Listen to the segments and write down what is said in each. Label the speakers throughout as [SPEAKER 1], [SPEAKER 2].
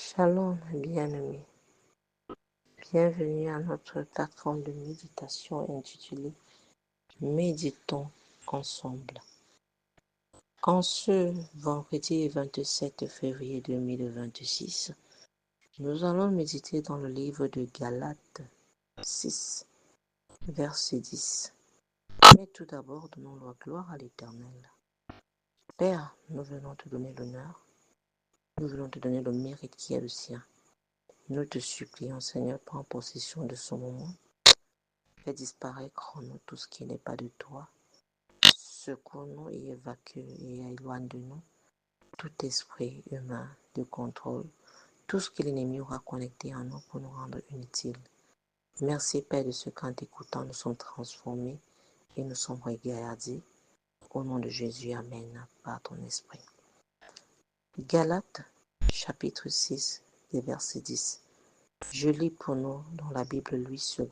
[SPEAKER 1] Shalom, bien-aimés. Bienvenue à notre plateforme de méditation intitulée Méditons ensemble. En ce vendredi 27 février 2026, nous allons méditer dans le livre de Galates 6, verset 10. Mais tout d'abord, donnons la gloire à l'Éternel. Père, nous venons te donner l'honneur, nous venons te donner le mérite qui est le sien. Nous te supplions, Seigneur, prends possession de ce moment. Fais disparaître en nous tout ce qui n'est pas de toi. Secours-nous et évacue et éloigne de nous tout esprit humain de contrôle, tout ce que l'ennemi aura connecté en nous pour nous rendre inutiles. Merci, Père, de ce qu'en t'écoutant, nous sommes transformés et nous sommes regardés. Au nom de Jésus, Amen, par ton esprit. Galates, chapitre 6, verset 10. Je lis pour nous dans la Bible Louis II,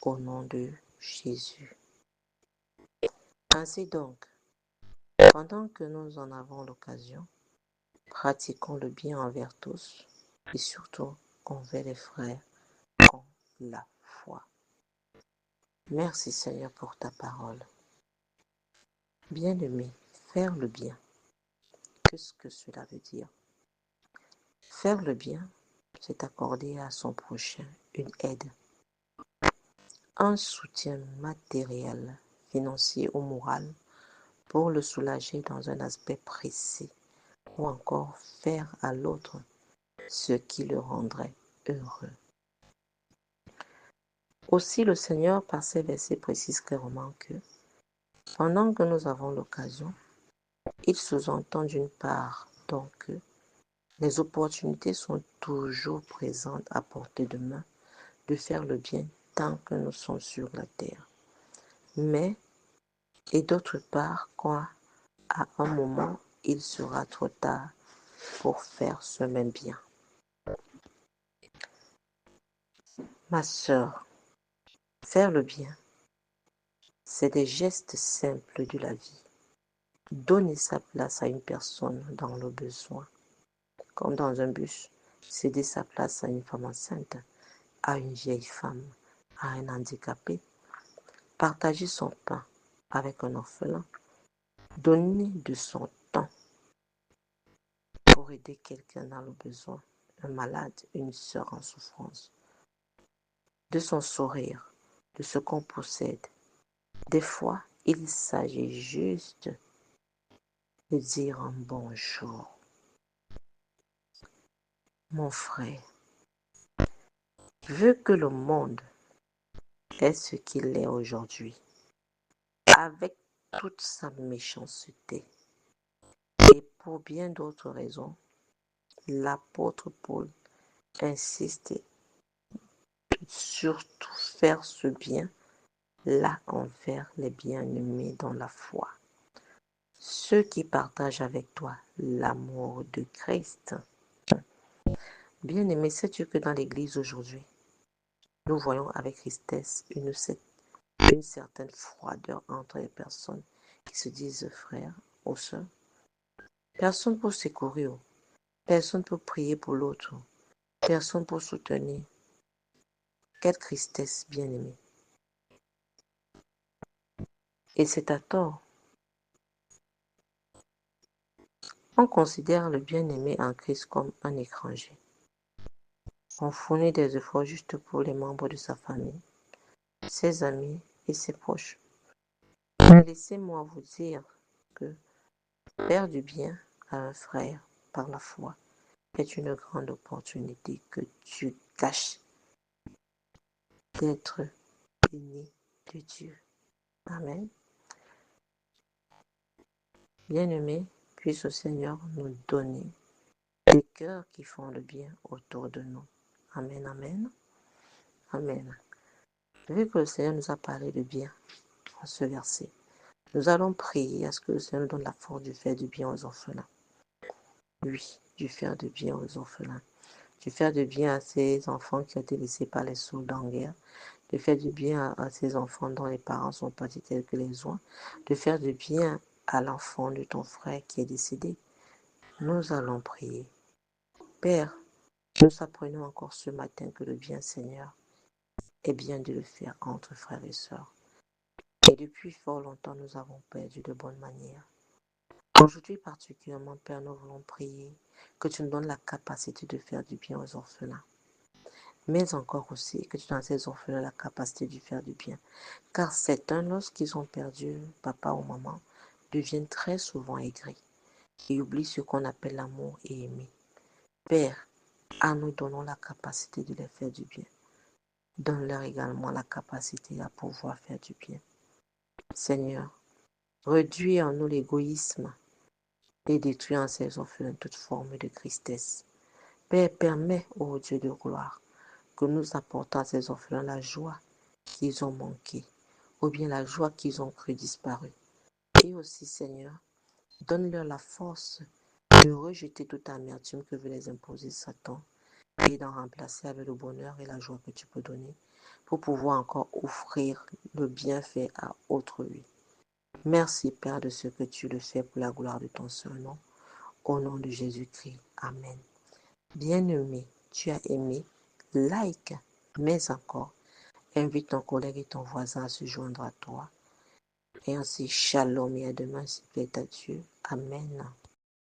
[SPEAKER 1] au nom de Jésus. Ainsi donc, pendant que nous en avons l'occasion, pratiquons le bien envers tous et surtout envers les frères en la foi. Merci Seigneur pour ta parole. Bien-aimé, faire le bien, qu'est-ce que cela veut dire? Faire le bien, c'est accorder à son prochain une aide, un soutien matériel, financier ou moral pour le soulager dans un aspect précis ou encore faire à l'autre ce qui le rendrait heureux. Aussi le Seigneur, par ces versets, précise clairement que, pendant que nous avons l'occasion, il sous-entend d'une part donc que les opportunités sont toujours présentes à portée de main de faire le bien tant que nous sommes sur la terre. Mais, et d'autre part, quand à un moment, il sera trop tard pour faire ce même bien. Ma sœur, faire le bien, c'est des gestes simples de la vie. Donner sa place à une personne dans le besoin, comme dans un bus, céder sa place à une femme enceinte, à une vieille femme, à un handicapé, partager son pain avec un orphelin, donner de son temps pour aider quelqu'un dans le besoin, un malade, une sœur en souffrance, de son sourire, de ce qu'on possède. Des fois, il s'agit juste de dire un bonjour. Mon frère, vu que le monde est ce qu'il est aujourd'hui, avec toute sa méchanceté, et pour bien d'autres raisons, l'apôtre Paul insiste surtout faire ce bien là envers les bien-aimés dans la foi, ceux qui partagent avec toi l'amour de Christ. Bien-aimé, sais-tu que dans l'Église aujourd'hui, nous voyons avec tristesse une certaine froideur entre les personnes qui se disent frères ou sœurs. Personne pour secourir, personne pour prier pour l'autre, personne pour soutenir. Quelle tristesse, bien-aimé. Et c'est à tort. On considère le bien-aimé en Christ comme un étranger. On fournit des efforts juste pour les membres de sa famille, ses amis et ses proches. Mais laissez-moi vous dire que faire du bien à un frère par la foi est une grande opportunité que Dieu cache d'être béni de Dieu. Amen. Bien-aimés, puisse le Seigneur nous donner des cœurs qui font le bien autour de nous. Amen, amen. Amen. Vu que le Seigneur nous a parlé de bien en ce verset, nous allons prier à ce que le Seigneur nous donne la force de faire du bien aux orphelins. Oui, du faire du bien aux orphelins. De faire du bien à ces enfants qui ont été laissés par les soldats en guerre. De faire du bien à ces enfants dont les parents sont partis tels que les oies. De faire du bien à l'enfant de ton frère qui est décédé. Nous allons prier. Père, nous apprenons encore ce matin que le bien, Seigneur, est bien de le faire entre frères et sœurs. Et depuis fort longtemps, nous avons perdu de bonnes manières. Aujourd'hui particulièrement, Père, nous voulons prier que tu nous donnes la capacité de faire du bien aux orphelins. Mais encore aussi, que tu donnes à ces orphelins la capacité de faire du bien. Car certains, lorsqu'ils ont perdu papa ou maman, deviennent très souvent aigris et oublient ce qu'on appelle l'amour et aimer. Père, à nous donnons la capacité de les faire du bien. Donne-leur également la capacité à pouvoir faire du bien. Seigneur, réduis en nous l'égoïsme et détruis en ces orphelins toute forme de tristesse. Père, permets, ô Dieu de gloire, que nous apportons à ces orphelins la joie qu'ils ont manquée, ou bien la joie qu'ils ont cru disparu. Et aussi, Seigneur, donne-leur la force de rejeter toute amertume que veut les imposer Satan et d'en remplacer avec le bonheur et la joie que tu peux donner pour pouvoir encore offrir le bienfait à autrui. Merci, Père, de ce que tu le fais pour la gloire de ton Saint-Nom. Au nom de Jésus-Christ. Amen. Bien-aimé, tu as aimé, like, mais encore, invite ton collègue et ton voisin à se joindre à toi. Et ainsi, shalom et à demain, si plaît à Dieu. Amen.